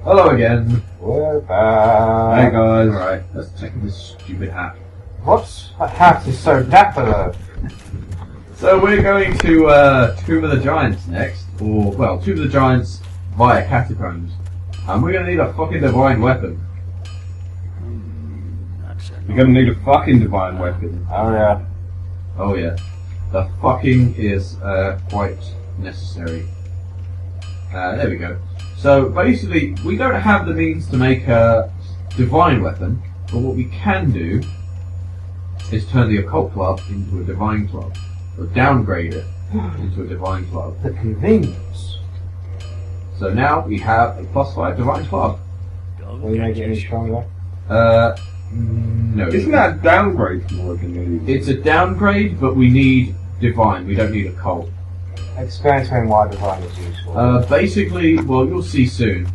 Hello again. We're back. Hey guys. Alright, let's check this stupid hat. That hat is so dapper though. So we're going to Tomb of the Giants next. Or, well, Tomb of the Giants via Catacombs. And we're going to need a fucking divine weapon. You're gonna need a fucking divine weapon. Oh yeah. Oh yeah. The fucking is quite necessary. There we go. So basically, we don't have the means to make a divine weapon, but what we can do is turn the occult club into a divine club, or downgrade it into a divine club. The convenience. So now we have a +5 divine club. Will you make it any stronger? No. Isn't that a downgrade from what we need? It's a downgrade, but we need divine. We don't need occult. Explain to me why divine is useful. Basically, well, you'll see soon.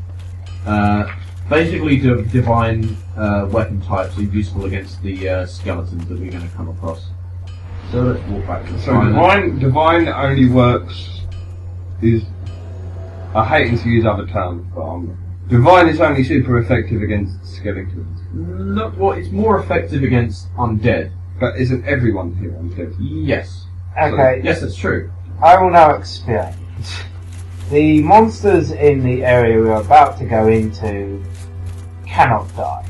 Basically, divine weapon types are useful against the skeletons that we're going to come across. So let's walk back to the So divine only works I hate to use other terms, but divine is only super effective against skeletons. No, well, it's more effective against undead. But isn't everyone here undead? Yes. Okay. So, yes, that's true. I will now explain. The monsters in the area we're about to go into cannot die.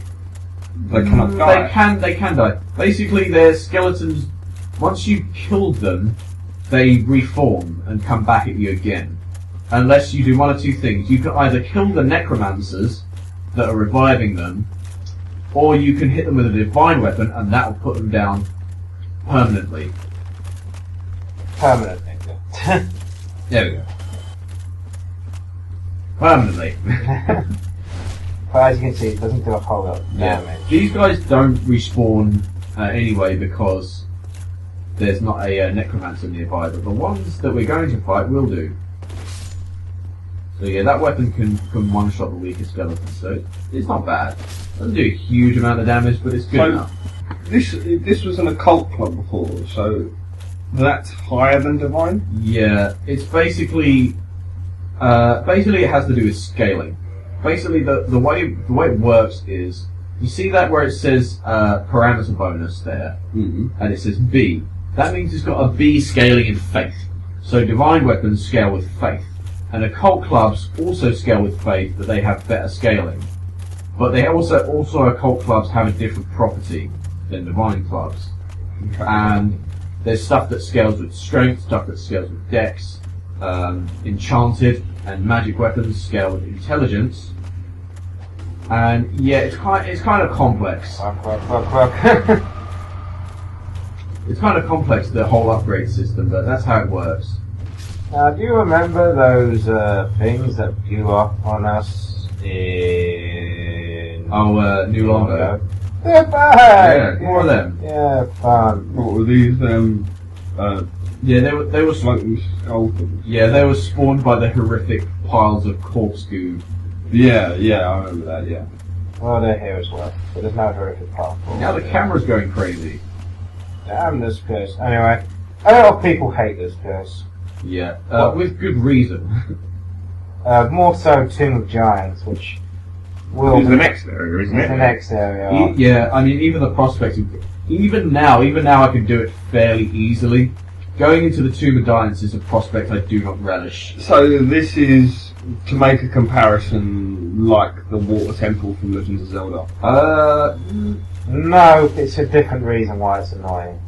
They cannot die. They can die. Basically, they're skeletons. Once you've killed them, they reform and come back at you again. Unless you do one of two things. You can either kill the necromancers that are reviving them, or you can hit them with a divine weapon and that will put them down permanently. Permanently. There we go. Permanently. But as you can see, it doesn't do a whole lot of damage. These guys don't respawn anyway because there's not a necromancer nearby, but the ones that we're going to fight will do. So yeah, that weapon can one-shot the weaker skeletons, so it's not bad. Doesn't do a huge amount of damage, but it's good enough. This was an occult club before, so that's higher than divine? Yeah, it's basically it has to do with scaling. Basically, the way it works is, you see that where it says parameter bonus there, and it says B. That means it's got a B scaling in faith. So divine weapons scale with faith, and occult clubs also scale with faith, but they have better scaling. But they also occult clubs have a different property than divine clubs, and there's stuff that scales with strength, stuff that scales with dex, enchanted and magic weapons scale with intelligence, and yeah, it's kind of complex. It's kind of complex, the whole upgrade system, but that's how it works. Do you remember those things that blew up on us in... New Longo. They're bad! Yeah, more of them. Yeah, fun. What were these, Yeah, they were smoking skeletons? Yeah, they were spawned by the horrific piles of corpse goo. Yeah, I remember that, yeah. Well, they're here as well, but there's no horrific part. Now the camera's going crazy. Damn this curse. Anyway, a lot of people hate this curse. Yeah, with good reason. More so Tomb of Giants, which will It's the next area, isn't it? the next area. Yeah, I mean, even the prospect of... Even now I can do it fairly easily. Going into the Tomb of Giants is a prospect I do not relish. So this is to make a comparison like the Water Temple from Legends of Zelda. No, it's a different reason why it's annoying.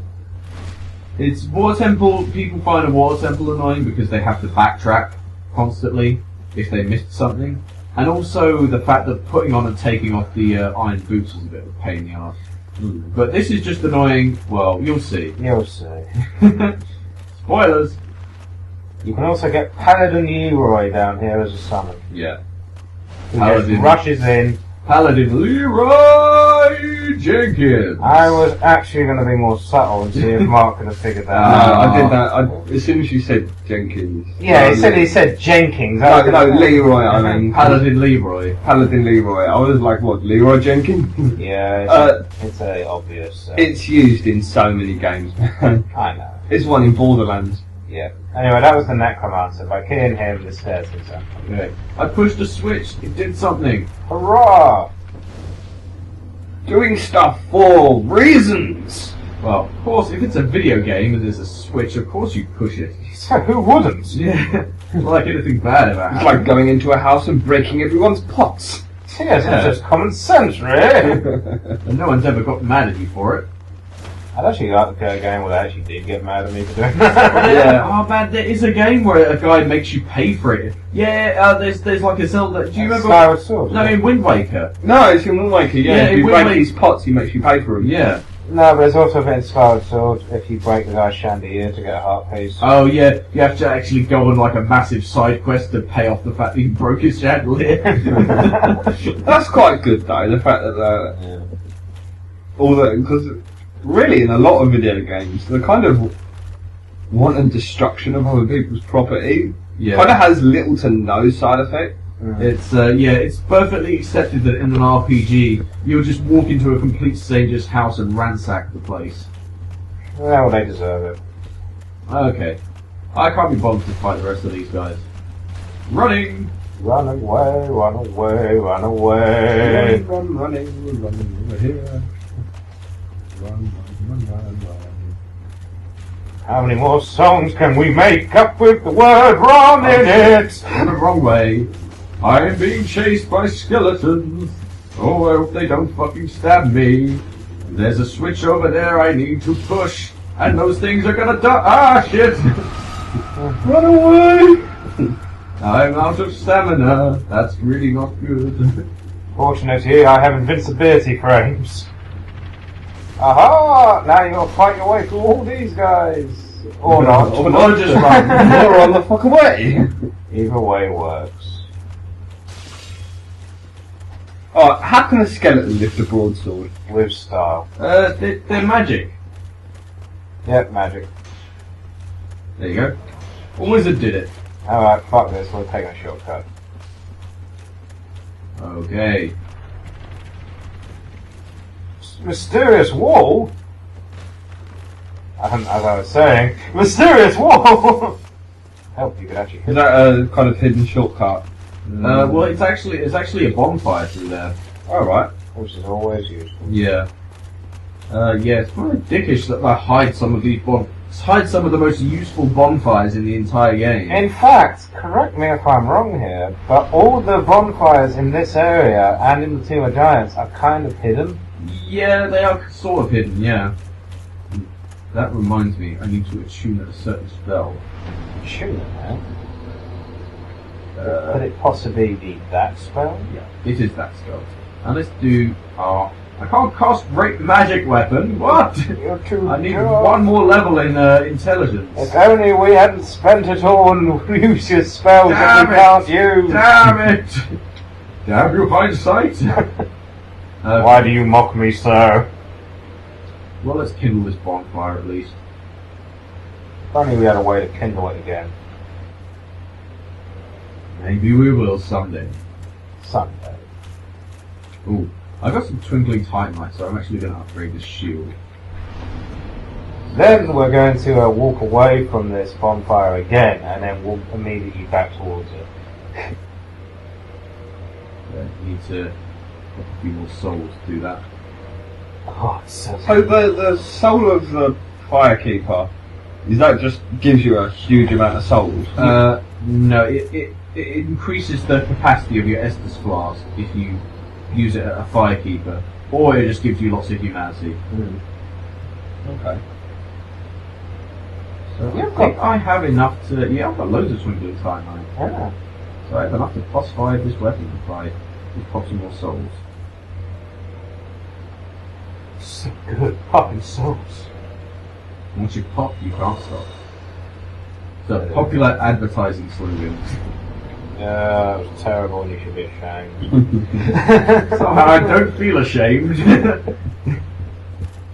It's Water Temple. People find a Water Temple annoying because they have to backtrack constantly if they missed something, and also the fact that putting on and taking off the iron boots is a bit of a pain in the arse. But this is just annoying. Well, you'll see. You'll see. Spoilers. You can also get Paladin Leroy down here as a summon. Yeah. Who just rushes in. Paladin Leroy Jenkins. I was actually going to be more subtle and see if Mark could have figured that No, out. I did that. As soon as you said Jenkins. Yeah, he said Jenkins. No, Leroy, I mean. Paladin Leroy. Paladin Leroy. I was like, what, Leroy Jenkins? Yeah, it's a obvious. It's used in so many games, man. I know. It's one in Borderlands. Yeah. Anyway, that was the Necromancer. By killing him, the stairs goes up. Okay. I pushed a switch. It did something. Hurrah! Doing stuff for reasons! Well, of course, if it's a video game and there's a switch, of course you push it. So who wouldn't? Yeah. Not like anything bad about it. It's like going into a house and breaking everyone's pots. Yes, Yeah. it's just common sense, really. And no one's ever got mad at you for it. I'd actually like to play a game where they actually did get mad at me for doing that. Yeah. Oh man, there is a game where a guy makes you pay for it. Yeah, there's like a Zelda. Do you remember? Skyward Sword. No, in Wind Waker. No, it's in Wind Waker, yeah. Yeah, if in you Wind break Waker- these pots, he makes you pay for them. Yeah. No, but there's also a bit in Skyward Sword if you break the guy's chandelier to get a heart piece. Oh yeah, you have to actually go on like a massive side quest to pay off the fact that you broke his chandelier. That's quite good, though, the fact that Yeah. all the... Because really, in a lot of video games, the kind of wanton destruction of other people's property Yeah. kind of has little to no side effect. It's it's perfectly accepted that in an RPG you'll just walk into a complete stranger's house and ransack the place. Well, they deserve it. Okay, I can't be bothered to fight the rest of these guys. Running. Run away, run away, run away. Running over here. Run. How many more songs can we make up with the word run in it? In the wrong way. I am being chased by skeletons. Oh, I hope they don't fucking stab me. There's a switch over there I need to push, and those things are gonna die. Ah, shit! Run away! I'm out of stamina. That's really not good. Fortunately, I have invincibility frames. Aha! Now you'll fight your way through all these guys. Or not. Or not. just run. Or run the fuck away! Either way works. Oh, how can a skeleton lift a broadsword? With style. They're magic. Yep, magic. There you go. A wizard did it. Alright, fuck this, we'll take a shortcut. Okay. Mysterious wall? As I was saying, mysterious wall! Help, you could actually Is hit that a kind of hidden shortcut? Well, it's actually a bonfire through there. Alright. which is always useful. Yeah. Yeah, it's kind of dickish that they hide some of these hide some of the most useful bonfires in the entire game. In fact, correct me if I'm wrong here, but all the bonfires in this area and in the Two of Giants are kind of hidden. Yeah, they are sort of hidden, yeah. That reminds me, I need to attune a certain spell. Tune it now. Could it possibly be that spell? Yeah, it is that spell. And let's do... I can't cast Great Magic Weapon. What? You're too I need good. one more level in intelligence. If only we hadn't spent it all on useless spells that we can't use. Damn it! Damn you, hindsight! Why do you mock me, sir? Well, let's kindle this bonfire at least. If only we had a way to kindle it again. Maybe we will someday. Someday. Ooh, I got some twinkling titanite, so I'm actually going to upgrade this shield. Then we're going to walk away from this bonfire again, and then walk immediately back towards it. Need to get a few more souls to do that. Oh, it's so So the soul of the Firekeeper, is that just gives you a huge amount of souls? No, it increases the capacity of your Estus flask if you use it at a Firekeeper, or it just gives you lots of humanity. Okay. So Yeah, I think I have enough to... Yeah, I've got loads of twinkling titanite. Yeah. So I have enough to plus 5 this weapon if I just pop some more souls. So good. Popping souls. Once you pop, you can't stop. It's a popular advertising slogan. Yeah, it was terrible and you should be ashamed. Somehow I don't feel ashamed.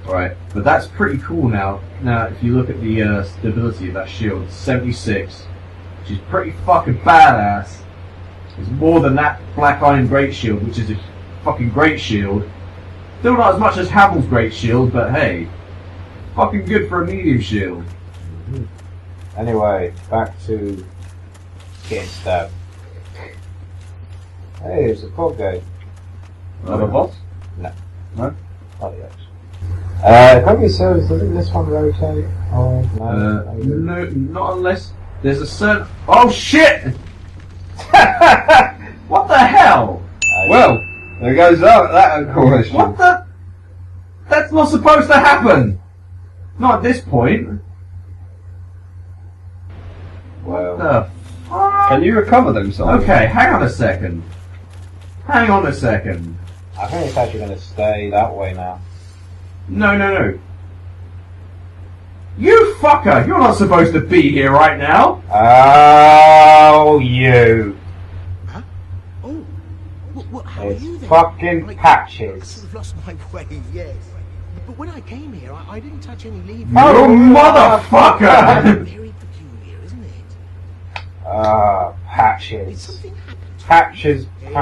Right, but that's pretty cool now. Now, if you look at the stability of that shield, it's 76, which is pretty fucking badass. It's more than that Black Iron Great Shield, which is a fucking great shield. Still not as much as Havel's Great Shield, but hey, fucking good for a medium shield. Anyway, back to getting stabbed. Hey, it's a pub gate. Another boss? No. No? Not yet. Copy service, doesn't this one rotate? Oh, no. No, not unless there's a certain. Oh shit! What the hell? Well, there goes that question. What the? That's not supposed to happen! Not at this point. Well, The fuck? Can you recover them, Simon? Okay, hang on a second. Hang on a second. I think it's actually going to stay that way now. No. You fucker! You're not supposed to be here right now! Oh, you. Huh? Oh. How are It's you then? fucking I Patches. sort of lost my way, yes. But when I came here, I didn't touch any leaves. Oh, motherfucker! Very peculiar, isn't it? Ah, Did Patches. something happen? Patches. Hey,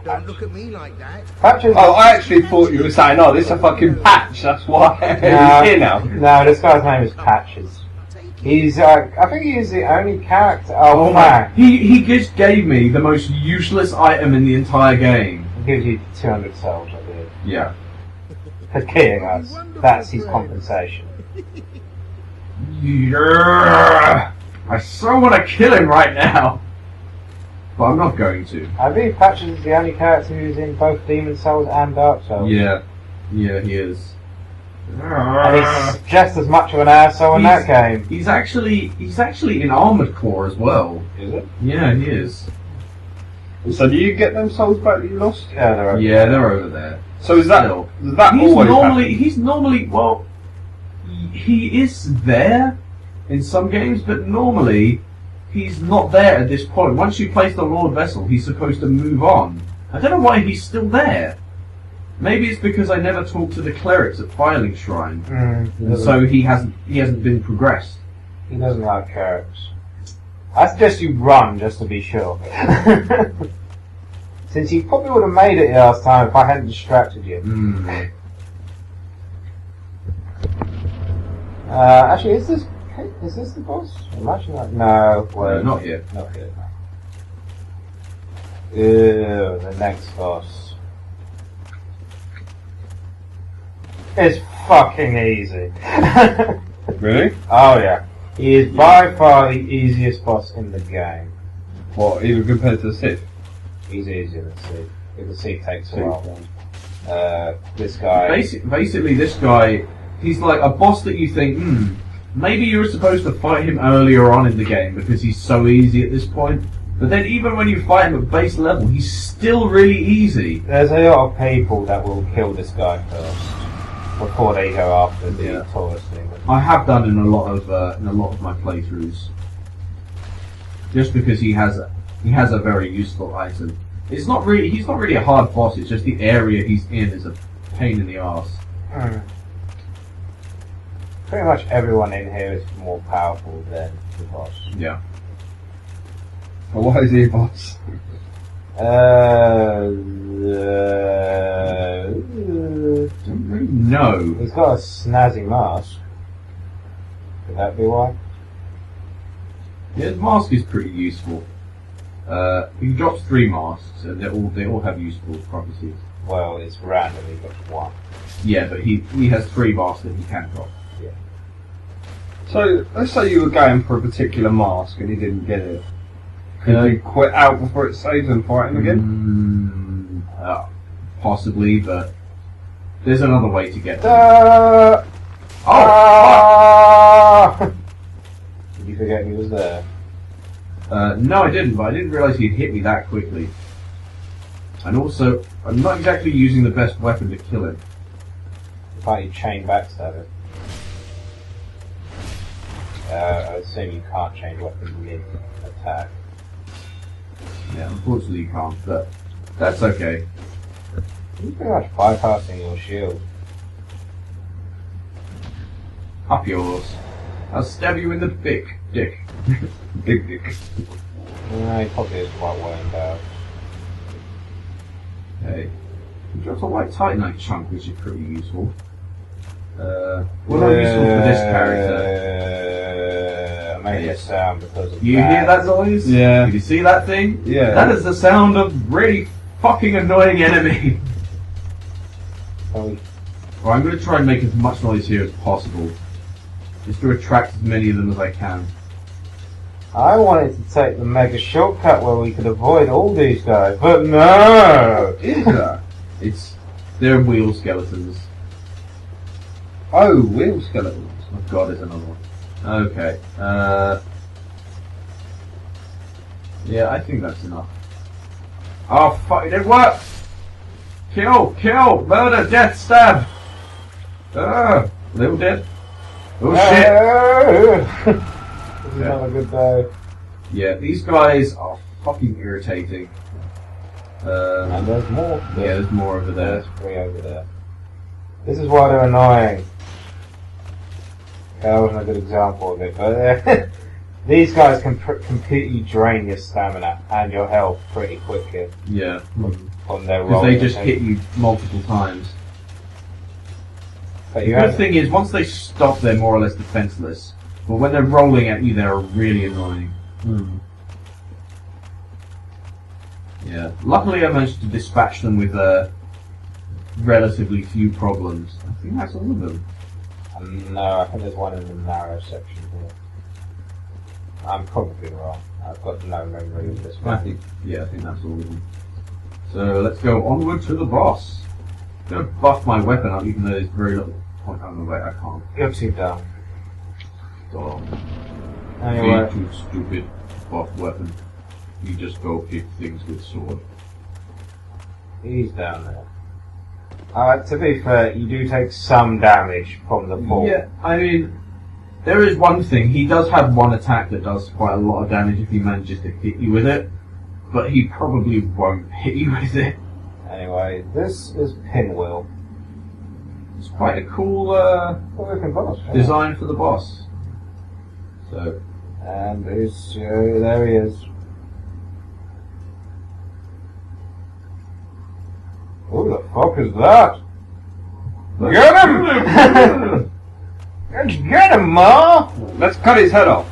don't look at me like that. Patches. Oh, I actually thought you were saying, oh, this is a fucking patch, that's why he's here now. No, this guy's name is Patches. He's, I think he is the only character. Oh, Oh man. my! He just gave me the most useless item in the entire game. He gives you 200 souls, I believe. Yeah. For killing us. That's his compensation. Yeah. I so want to kill him right now, but I'm not going to. I believe Patches is the only character who's in both Demon Souls and Dark Souls. Yeah, he is. And he's just as much of an asshole in that game. He's actually in Armored Core as well. Is it? Yeah, he is. So do you get them souls back that you lost? Yeah, they're okay. Yeah, they're over there. So is that, Still. does that He's always normally happen? well, he is there in some games, but normally he's not there at this point. Once you place the Lord Vessel, he's supposed to move on. I don't know why he's still there. Maybe it's because I never talked to the clerics at Filing Shrine, and so he hasn't been progressed. He doesn't like carrots. I suggest you run just to be sure. Since you probably would have made it last time if I hadn't distracted you. Actually, is this the boss? Imagine that. No, wait. Not yet. Not yet. Ew, the next boss. It's fucking easy. Really? Oh yeah. He is by far the easiest boss in the game. What, even compared to the Sith? He's easier than Seath. If the Seath takes a while. This guy. Basically, this guy, he's like a boss that you think, maybe you were supposed to fight him earlier on in the game because he's so easy at this point. But then even when you fight him at base level, he's still really easy. There's a lot of people that will kill this guy first before they go after the Taurus thing. I have done in a lot of my playthroughs, just because he has a very useful item. He's not really a hard boss. It's just the area he's in is a pain in the arse. Pretty much everyone in here is more powerful than the boss. Yeah. But why is he a boss? Don't really know. He's got a snazzy mask. Could that be why? Yeah, his mask is pretty useful. He drops 3 masks, and they all have useful properties. Well, it's random. He got one. Yeah, but he has 3 masks that he can drop. So, let's say you were going for a particular mask and you didn't get it. Could you quit out before it saves and fight him again? Possibly, but there's another way to get them. Did you forget he was there? No, I didn't, but I didn't realise he'd hit me that quickly. And also, I'm not exactly using the best weapon to kill him. Can't you chain backstab it? I assume you can't change weapons mid-attack. Yeah, unfortunately you can't, but that's okay. You're pretty much bypassing your shield. Up yours. I'll stab you in the big dick. Big dick. No, he probably is quite worn out. Hey. He drops a white titanite chunk, which is pretty useful. What are useful for this character? make Okay. a sound because of You hear that noise? Yeah. Did you see that thing? Yeah. That is the sound of really fucking annoying enemy. Oh, Well, I'm going to try and make as much noise here as possible. Just to attract as many of them as I can. I wanted to take the mega shortcut where we could avoid all these guys, but no! Is that? They're wheel skeletons. Oh, wheel skeletons. Oh god, there's another one. Okay. Yeah, I think that's enough. Oh fuck, it didn't work! Kill! Kill! Murder! Death! Stab! They all dead. Oh shit! This is not a good day. Yeah, these guys are fucking irritating. And there's more. Yeah, there's more over there. There's 3 over there. This is why they're annoying. That wasn't a good example of it, but these guys can completely drain your stamina and your health pretty quickly Yeah. on their Because roll. they just hit you multiple times. But The you good have, thing is, once they stop, they're more or less defenseless. But when they're rolling at you, they're really annoying. Yeah. Luckily, I managed to dispatch them with relatively few problems. I think that's all of them. no, I think there's one in the narrow section here. I'm probably wrong. I've got no memory of this I one. think, yeah, I think that's all of them. So let's go onward to the boss. I'm gonna buff my weapon up, even though there's very little point. Oh no, wait, I can't. You're too dumb. Oh, Anyway, too stupid. Buff weapon. You just go hit things with sword. he's down there. To be fair, you do take some damage from the fall. Yeah, I mean, there is one thing. He does have one attack that does quite a lot of damage if he manages to hit you with it, but he probably won't hit you with it. Anyway, this is Pinwheel. It's quite a cool Looking boss. design for the boss. So, And he's, there he is. Who the fuck is that? Get him! Let's get him, Ma! Let's cut his head off.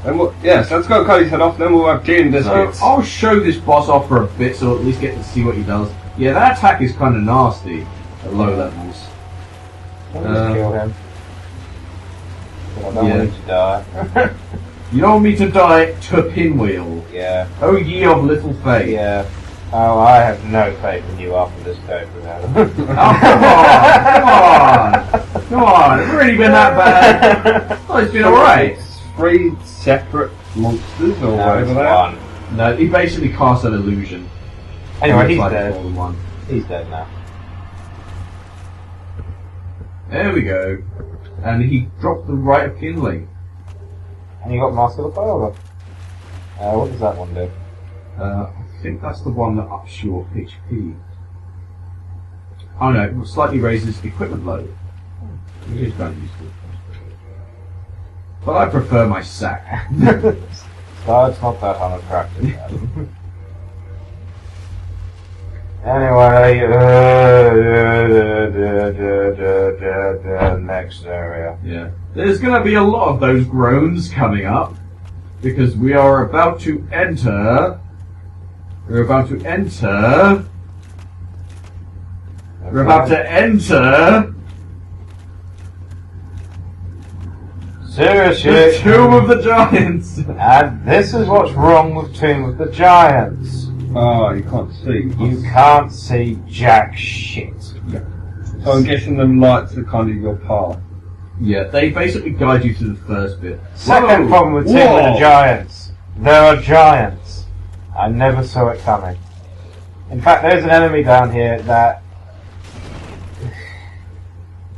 And yes, let's go cut his head off, then we'll have tea and so biscuits. I'll show this boss off for a bit, so at least get to see what he does. Yeah, that attack is kind of nasty at low levels. Let's kill him. I don't want him to die. You don't want me to die to Pinwheel. Yeah, Oh ye of little faith. yeah. Oh, I have no faith in you after this code without Oh, come on! It's really been that bad. Oh, it's been alright. It's 3 separate monsters or No, it's whatever they are. one. No, he basically casts an illusion. Anyway, he's Looks like it's dead. more than one. He's dead now. There we go. And he dropped the Rite of Kindling. And you got Mask of the Father. What does that one do? I think that's the one that ups your HP. Oh no, it slightly raises equipment load. Which is kind of useful. But I prefer my sack. So it's not that unattractive. Anyway, next area. Yeah. There's going to be a lot of those groans coming up. Because we are about to enter... We're about to enter... We're about to enter... Seriously. The Tomb of the Giants! And this is what's wrong with Tomb of the Giants. Oh, you can't see. You can't see jack shit. So I'm guessing the lights are kind of your path. Yeah, they basically guide you to the first bit. Second Whoa! problem with Tomb of the Giants. There are giants. I never saw it coming. In fact, there's an enemy down here that...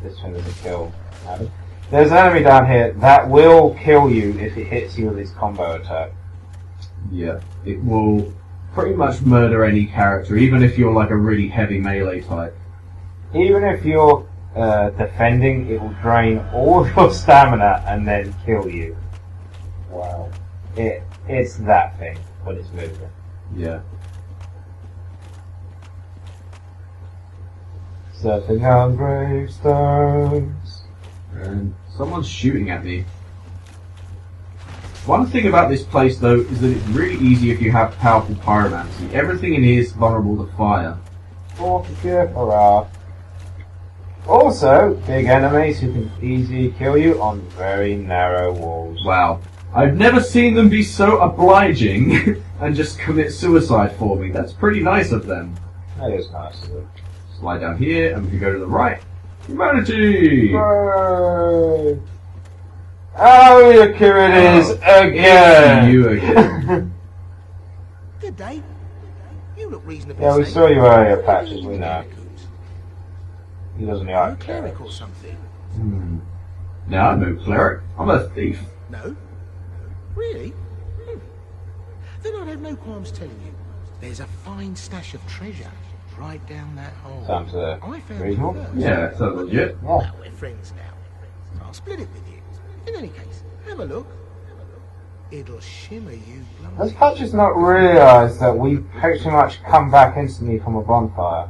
This one doesn't kill. There's an enemy down here that will kill you if it hits you with its combo attack. Yeah, it will pretty much murder any character, even if you're like a really heavy melee type. Even if you're defending, it will drain all your stamina and then kill you. Wow. It's that thing when it's moving. Yeah. Surfing on gravestones. And someone's shooting at me. One thing about this place, though, is that it's really easy if you have powerful pyromancy. Everything in here is vulnerable to fire. Hurrah. Also, big enemies who can easily kill you on very narrow walls. Wow. I've never seen them be so obliging and just commit suicide for me. That's pretty nice of them. That is nice of them. Slide down here, and we can go to the right. Humanity! Hooray. Oh, look, here it is again! It's you again. Good day. You look reasonably Yeah, we safe. saw you earlier, Patches, we know. He doesn't Are you a like cleric or clerics. something? No, I'm no cleric. I'm a thief. No? Really? Then I'd have no qualms telling you. There's a fine stash of treasure right down that hole. Sounds I found reasonable. it first. Yeah, sounds legit. Yeah. Well, we're friends now. I'll split it with you. In any case, have a look. It'll shimmer you Does bloody. Patches not realise that we pretty much come back instantly from a bonfire?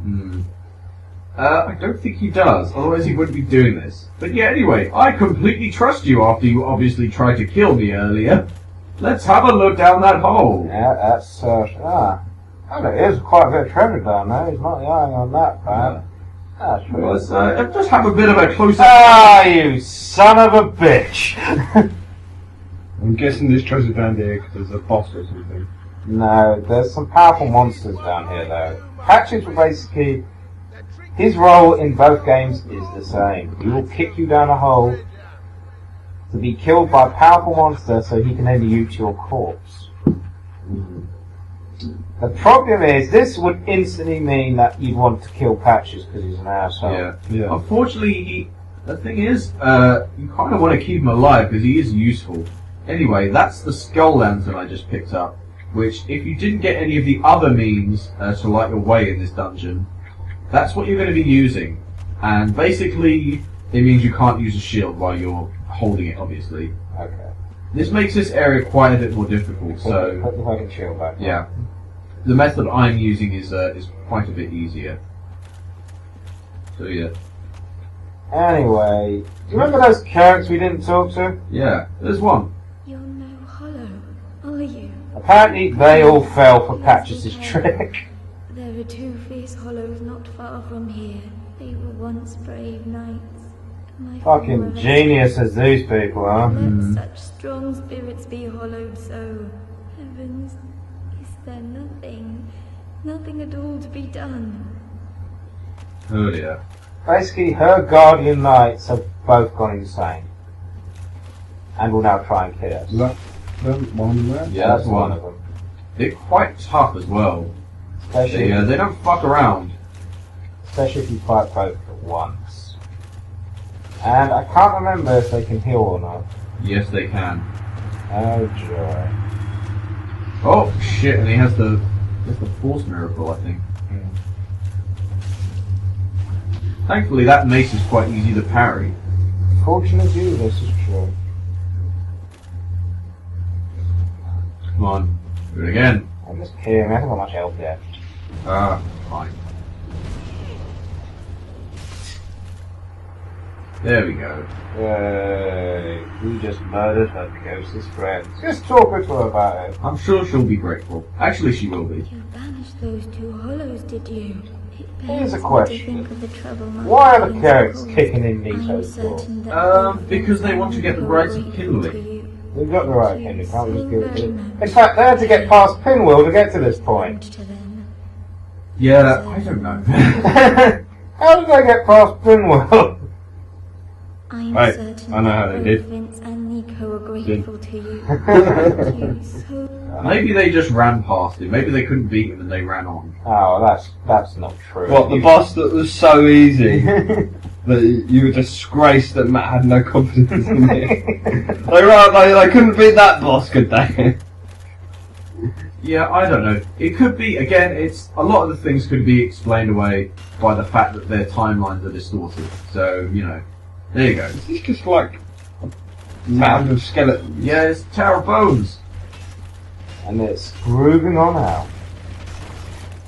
I don't think he does, otherwise he wouldn't be doing this. But yeah, anyway, I completely trust you after you obviously tried to kill me earlier. Let's have a look down that hole. Yeah, that's, oh, there is quite a bit of treasure down there. He's not lying on that, man. That's Well, really... let's just have a bit of a closer... Ah, you son of a bitch! I'm guessing this treasure down here because there's a boss or something. No, there's some powerful monsters down here, though. Patches will basically... His role in both games is the same. He will kick you down a hole to be killed by a powerful monster so he can then ute your corpse. The problem is, this would instantly mean that you'd want to kill Patches because he's an asshole. Yeah. Unfortunately, the thing is, you kind of want to keep him alive because he is useful. Anyway, that's the skull lantern I just picked up, which, if you didn't get any of the other means to light your way in this dungeon, that's what you're going to be using. And basically, it means you can't use a shield while you're holding it, obviously. Okay. This makes this area quite a bit more difficult, so... Put the fucking shield back on. Yeah. The method I'm using is quite a bit easier. So yeah. Anyway, do you remember those clerics we didn't talk to? Yeah, there's one. You're no hollow, are you? Apparently they all fell for Patches' trick. There are two fierce hollows not far from here. They were once brave knights. My Fucking former geniuses these people are. Let such strong spirits be hollowed so. Heavens, is there nothing at all to be done? Oh dear. Basically, her guardian knights have both gone insane. And will now try and kill us. Is that one there? Yeah, That's one of them. They're quite tough as well. Especially, They don't fuck around. especially if you fight both at once. And I can't remember if they can heal or not. Yes, they can. Oh joy. Oh shit! And he has the force miracle, I think. Thankfully, that mace is quite easy to parry. Fortunate you, this is true. Come on, do it again. I'm just kidding, I haven't got much health yet. Ah, fine. There we go. Yay. We just murdered her closest friends. Just talk to her about it. I'm sure she'll be grateful. Actually, she will be. You banished those two hollows, did you? It Here's a pains me to question. think of the trouble my Why are the feelings clerics caused. kicking in I'm Nito's door? certain that Because they want to get the rights of grateful kindling. to you. We've got the right thing, we can't just give it to them. In fact, they had to get past Pinwheel to get to this point. To them. Yeah, I don't know. How did they get past Pinwheel? I'm Right, certain I know how that they did. both Vince and Nico are grateful to you. Thank you so Maybe they just ran past him. Maybe they couldn't beat him and they ran on. Oh, that's not true. What, the boss that was so easy that you were disgraced that Matt had no confidence in it? They couldn't beat that boss, could they? Yeah, I don't know. It could be, again, it's a lot of the things could be explained away by the fact that their timelines are distorted. So, you know, there you go. Is this just like a mound of skeletons? Yeah, it's Tower of Bones. And it's grooving on out.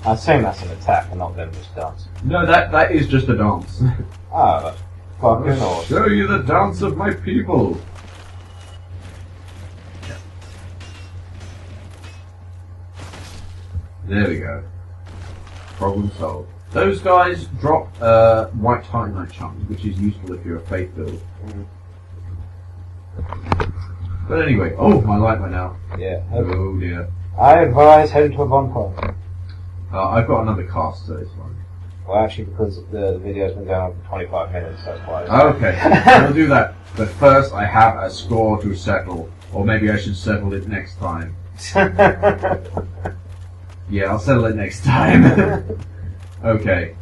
I assume that's an attack and not them just dancing. No, that is just a dance. Oh, that's fucking I'll awesome. show you the dance of my people. There we go. Problem solved. Those guys drop white titanite chunks, which is useful if you're a faith build. But anyway, oh, my light went out. Yeah. Oh dear. I advise heading to a bonfire. I've got another cast, so it's fine. Well, actually, because the video's been going on for 25 minutes, that's why. Okay, I'll do that. But first, I have a score to settle. Or maybe I should settle it next time. Yeah, I'll settle it next time. Okay.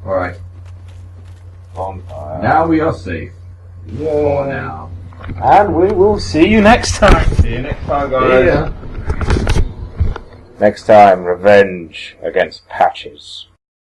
Alright. Bonfire. Now we are safe. Yeah. For now. And we will see you next time. See you next time, guys. Yeah. Next time, revenge against Patches.